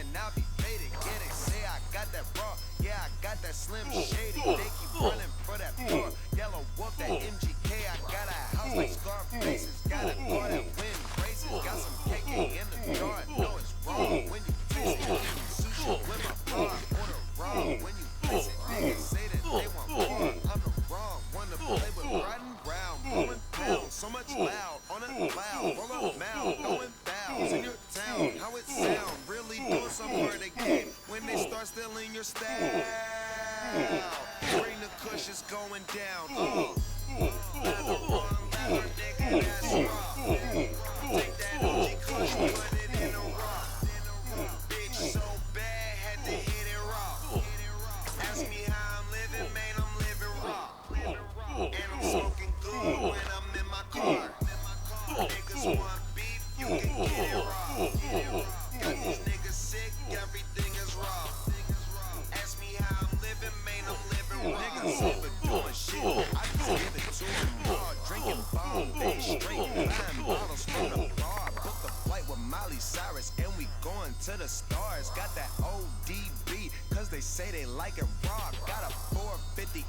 and I'll be faded. Yeah, they say I got that raw. Yeah, I got that Slim Shady. They keep running for that floor. Yellow wolf, that MGK. I got a house like Scarface's. Got a car that win races. Got some KK in the jar. No, it's wrong when you taste it. Sushi with my bar. Order raw when you taste it. Niggas say that they want more. I'm the wrong one to play with. Riding round, blowing pounds. So much loud on a cloud. Roll up mound, throwing fouls in your town. How it sound? Really doing some for the game when they start stealing your style. Bring the kush, it's going down. Leather on leather, nigga, that's raw. Take that OG kush, put it in a raw. Bitch so bad, had to hit it raw. Ask me how I'm living, man, I'm living raw. And I'm smoking good when I'm in my car. Niggas want beef, you can get it raw. Got these niggas sick, everything is raw. Ask me how I'm living, man, I'm living raw. Niggas overdoing shit, I just give it to them raw. Drinking Bombay straight, buying bottles from the bar. Booked a flight with Miley Cyrus, and we going to the stars. Got that ODB, cause they say they like it raw. Got a 450